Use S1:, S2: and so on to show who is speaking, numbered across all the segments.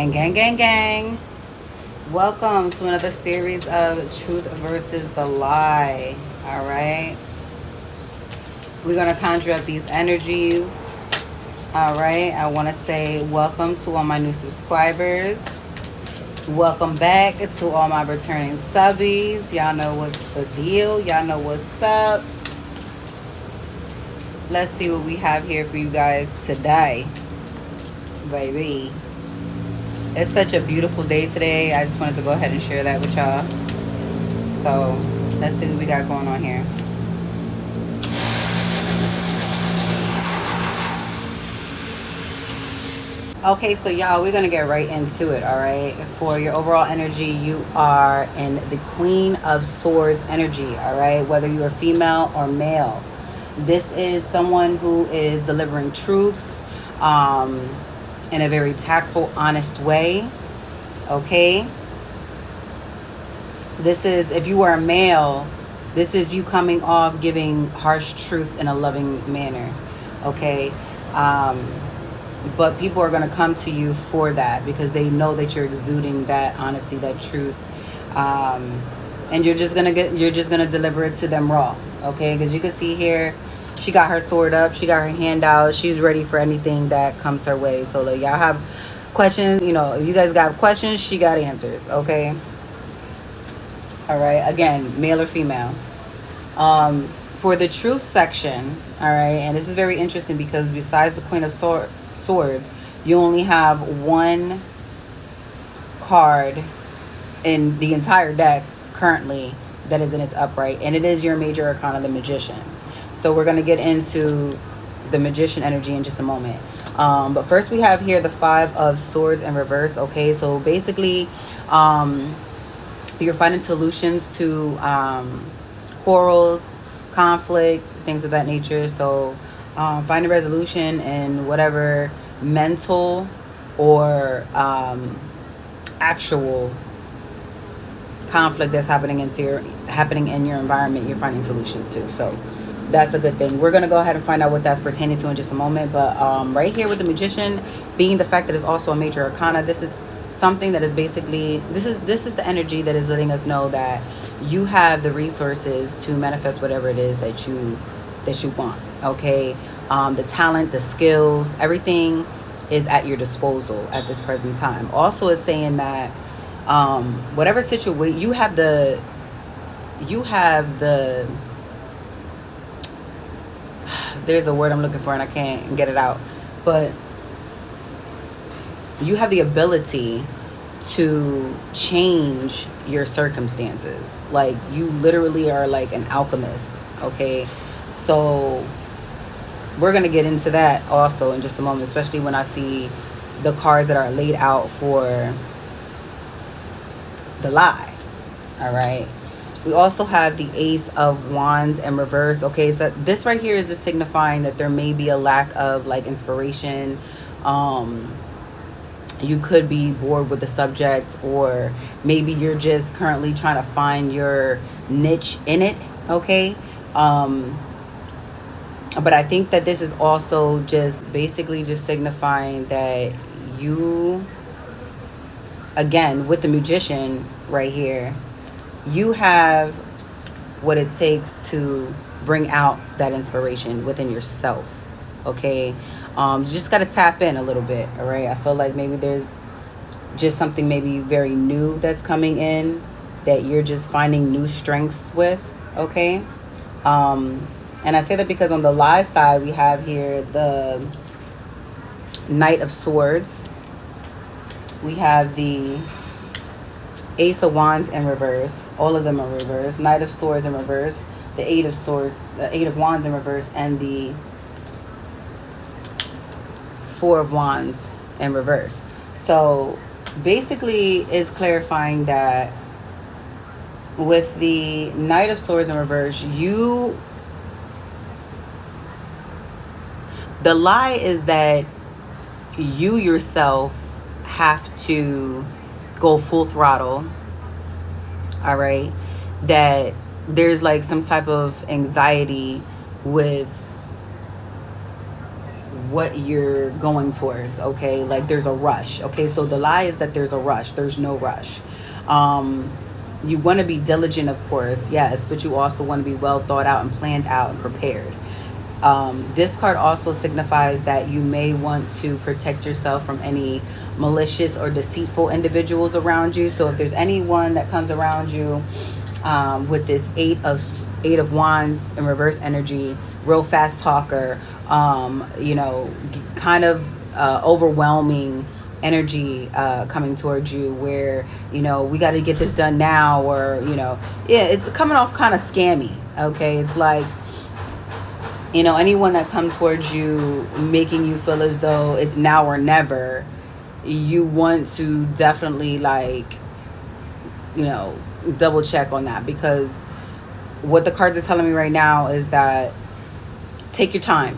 S1: Gang, gang, gang, gang. Welcome to another series of Truth versus the Lie. All right. We're going to conjure up these energies. All right. I want to say welcome to all my new subscribers. Welcome back to all my returning subbies. Y'all know what's the deal. Y'all know what's up. Let's see what we have here for you guys today, baby. It's such a beautiful day today. I just wanted to go ahead and share that with y'all. So let's see what we got going on here. Okay, so y'all, we're gonna get right into it. All right, for your overall energy, you are in the Queen of Swords energy. All right, whether you are female or male, this is someone who is delivering truths in a very tactful, honest way. Okay, this is, if you are a male, this is you coming off giving harsh truths in a loving manner. Okay, but people are going to come to you for that because they know that you're exuding that honesty, that truth, and you're just gonna deliver it to them raw. Okay, because you can see here, she got her sword up, she got her hand out, she's ready for anything that comes her way. So like, y'all have questions, if you guys got questions, she got answers. Okay, all right, again, male or female. For the truth section, all right, and this is very interesting because besides the Queen of Swords, you only have one card in the entire deck currently that is in its upright, and it is your major arcana, the Magician. So we're going to get into the Magician energy in just a moment. But first we have here the Five of Swords in reverse. Okay, so basically you're finding solutions to quarrels, conflict, things of that nature. So find a resolution in whatever mental or actual conflict that's happening in your environment. You're finding solutions to. So that's a good thing. We're going to go ahead and find out what that's pertaining to in just a moment. But right here with the Magician being the fact that it's also a major arcana, this is something that is basically, this is the energy that is letting us know that you have the resources to manifest whatever it is that you want. Okay, the talent, the skills, everything is at your disposal at this present time. Also, it's saying that whatever situation you have the there's a word I'm looking for and I can't get it out, but you have the ability to change your circumstances. Like, you literally are like an alchemist. Okay, so we're going to get into that also in just a moment, especially when I see the cards that are laid out for the lie. All right, we also have the Ace of Wands in reverse. Okay, so this right here is just signifying that there may be a lack of like inspiration. You could be bored with the subject, or maybe you're just currently trying to find your niche in it. Okay, but I think that this is also just basically just signifying that you, again with the Magician right here, you have what it takes to bring out that inspiration within yourself. Okay, you just got to tap in a little bit. All right, I feel like maybe there's just something maybe very new that's coming in that you're just finding new strengths with. Okay, and I say that because on the lie side we have here the Knight of Swords, we have the Ace of Wands in reverse, all of them are reverse, Knight of Swords in reverse, the Eight of Wands in reverse, and the Four of Wands in reverse. So basically it's clarifying that with the Knight of Swords in reverse, the lie is that you yourself have to go full throttle. All right, that there's like some type of anxiety with what you're going towards, okay? Like there's a rush, okay? So the lie is that there's a rush. There's no rush. You want to be diligent, of course, yes, but you also want to be well thought out and planned out and prepared. This card also signifies that you may want to protect yourself from any malicious or deceitful individuals around you. So if there's anyone that comes around you with this eight of wands in reverse energy, real fast talker, kind of overwhelming energy coming towards you, where we got to get this done now, or it's coming off kind of scammy, okay? It's like anyone that comes towards you making you feel as though it's now or never, you want to definitely double check on that, because what the cards are telling me right now is that take your time,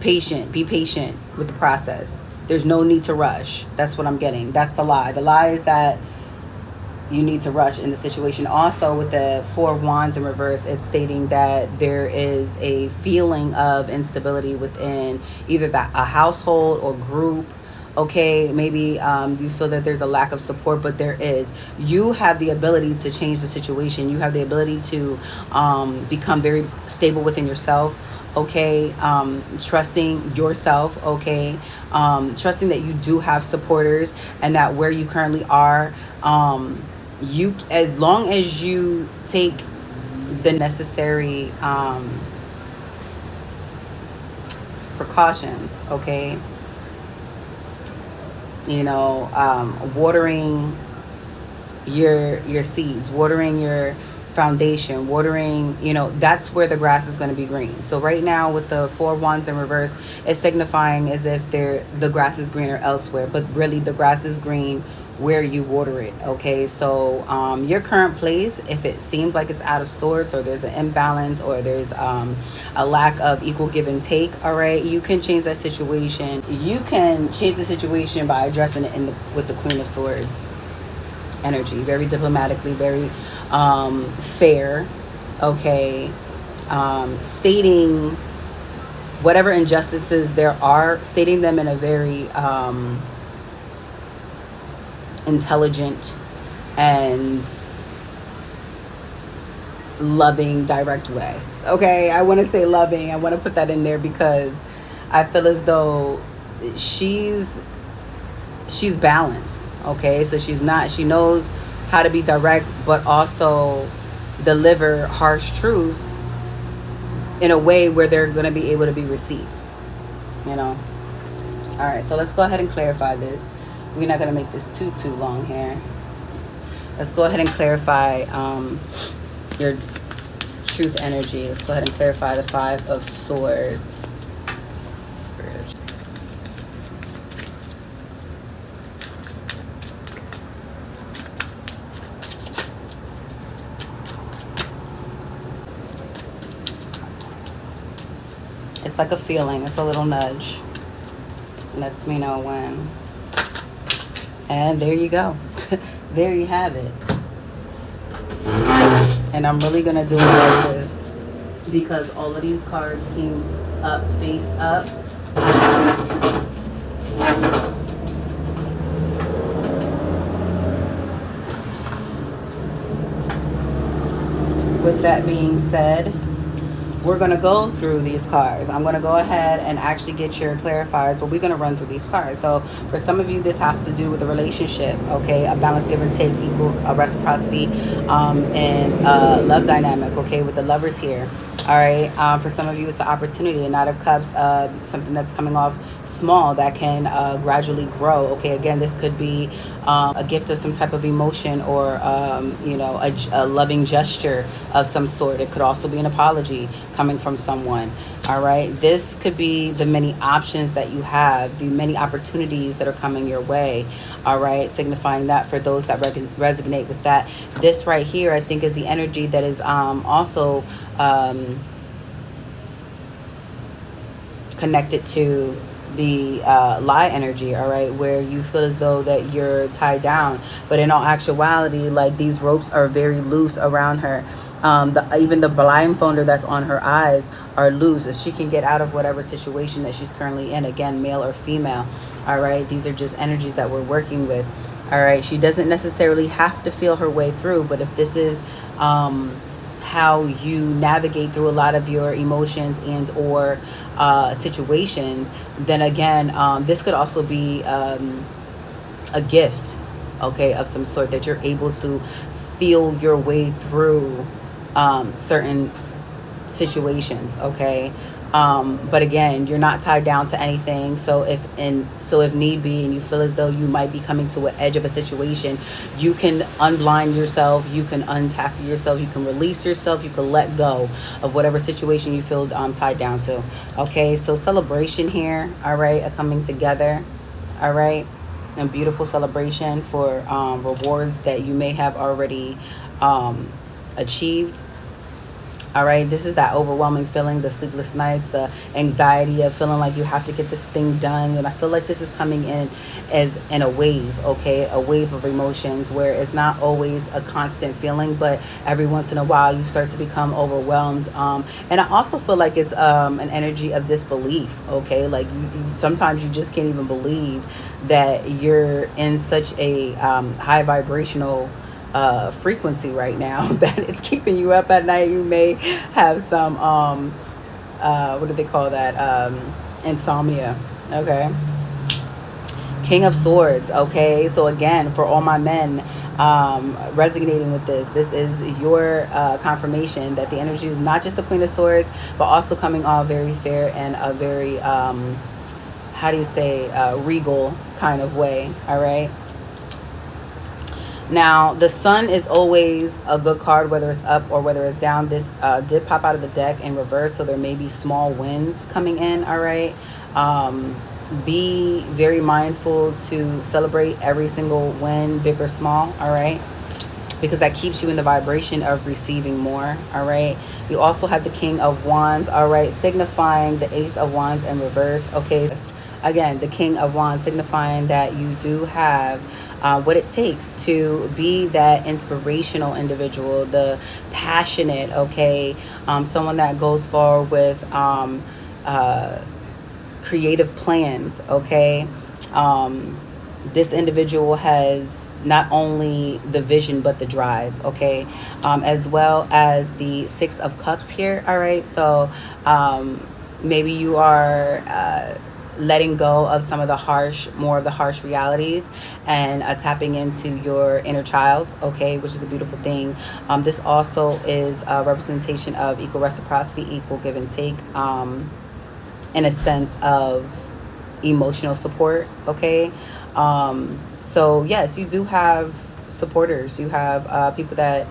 S1: be patient with the process. There's no need to rush. That's what I'm getting. That's the lie. The lie is that you need to rush in the situation. Also, with the Four of Wands in reverse, it's stating that there is a feeling of instability within either a household or group. Okay, maybe you feel that there's a lack of support, but there is. You have the ability to change the situation. You have the ability to become very stable within yourself. Okay, trusting yourself. Okay, trusting that you do have supporters, and that where you currently are, you, as long as you take the necessary precautions, okay, watering your seeds, watering your foundation, watering, that's where the grass is going to be green. So right now with the Four of Wands in reverse, it's signifying as if the grass is greener elsewhere, but really the grass is green where you water it. Okay, so your current place, if it seems like it's out of sorts, or there's an imbalance, or there's a lack of equal give and take, all right, you can change that situation. You can change the situation by addressing it with the Queen of Swords energy, very diplomatically, very fair, okay, stating whatever injustices there are, stating them in a very intelligent and loving, direct way. Okay, I want to say loving. I want to put that in there because I feel as though she's balanced. Okay, so she knows how to be direct, but also deliver harsh truths in a way where they're going to be able to be received. All right, so let's go ahead and clarify this. We're not going to make this too long here. Let's go ahead and clarify your truth energy. Let's go ahead and clarify the Five of Swords. Spirit. It's like a feeling. It's a little nudge. Lets me know when. And there you go. There you have it. And I'm really going to do it like this because all of these cards came up, face up. With that being said, we're going to go through these cards. I'm going to go ahead and actually get your clarifiers, but we're going to run through these cards. So for some of you, this has to do with a relationship, okay? A balance, give and take, equal reciprocity, and love dynamic, okay? With the Lovers here. All right, for some of you, it's an opportunity. A Knight of Cups, something that's coming off small that can gradually grow. Okay, again, this could be a gift of some type of emotion, or a loving gesture of some sort. It could also be an apology coming from someone. All right, this could be the many options that you have, the many opportunities that are coming your way. All right, signifying that for those that resonate with that. This right here, I think, is the energy that is also connected to the lie energy, all right, where you feel as though that you're tied down, but in all actuality, like, these ropes are very loose around her. Even the blindfolder that's on her eyes are loose, as she can get out of whatever situation that she's currently in, again, male or female. All right, these are just energies that we're working with. All right, she doesn't necessarily have to feel her way through, but if this is how you navigate through a lot of your emotions and or situations, then again, this could also be a gift, okay, of some sort, that you're able to feel your way through certain situations, okay. But again, you're not tied down to anything. So if need be, and you feel as though you might be coming to an edge of a situation, you can unblind yourself, you can untackle yourself, you can release yourself, you can let go of whatever situation you feel tied down to. Okay, so celebration here, all right, a coming together, all right, and beautiful celebration for rewards that you may have already achieved. All right, this is that overwhelming feeling, the sleepless nights, the anxiety of feeling like you have to get this thing done. And I feel like this is coming in as in a wave, okay, a wave of emotions where it's not always a constant feeling, but every once in a while you start to become overwhelmed. And I also feel like it's an energy of disbelief, okay, like you sometimes you just can't even believe that you're in such a high vibrational frequency right now that it's keeping you up at night. You may have some what do they call that, insomnia, okay. King of Swords, okay. So again, for all my men resonating with this is your confirmation that the energy is not just the Queen of Swords, but also coming off very fair and a very how do you say, regal kind of way, all right. Now, the sun is always a good card, whether it's up or whether it's down. This did pop out of the deck in reverse, so there may be small winds coming in, all right? Be very mindful to celebrate every single win, big or small, all right? Because that keeps you in the vibration of receiving more, all right? You also have the King of Wands, all right, signifying the Ace of Wands in reverse, okay? Again, the King of Wands signifying that you do have what it takes to be that inspirational individual, the passionate, okay, someone that goes forward with creative plans, okay. This individual has not only the vision but the drive, okay, as well as the Six of Cups here, all right. So maybe you are letting go of some of the more of the harsh realities, and tapping into your inner child, okay, which is a beautiful thing. This also is a representation of equal reciprocity, equal give and take, in a sense of emotional support, okay. So yes, you do have supporters, you have people that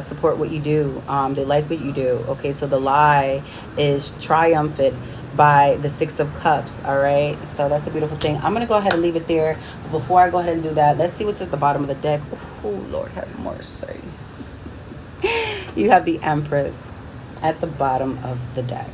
S1: support what you do, they like what you do, okay. So the lie is triumphant by the Six of Cups, all right. So that's a beautiful thing. I'm gonna go ahead and leave it there, but before I go ahead and do that, let's see what's at the bottom of the deck. Oh, Lord have mercy. You have the Empress at the bottom of the deck,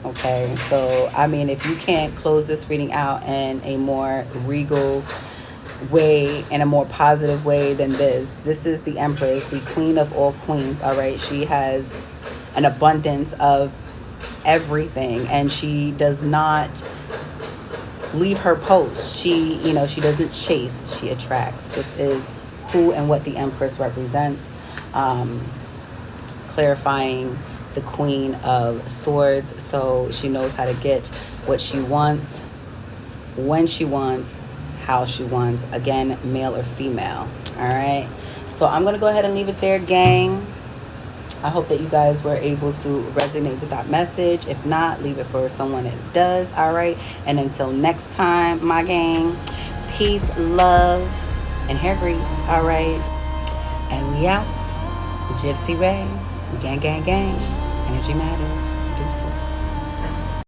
S1: okay. So I mean, if you can't close this reading out in a more regal way, in a more positive way than this is the Empress, the queen of all queens, all right. She has an abundance of everything, and she does not leave her post. She, you know, she doesn't chase, she attracts. This is who and what the Empress represents, clarifying the Queen of Swords. So she knows how to get what she wants, when she wants, how she wants, again, male or female, all right. So I'm gonna go ahead and leave it there, gang. I hope that you guys were able to resonate with that message. If not, leave it for someone that does, all right. And until next time, my gang, peace, love, and hair grease, all right. And we out. Gypsy Ray, gang, gang, gang. Energy matters.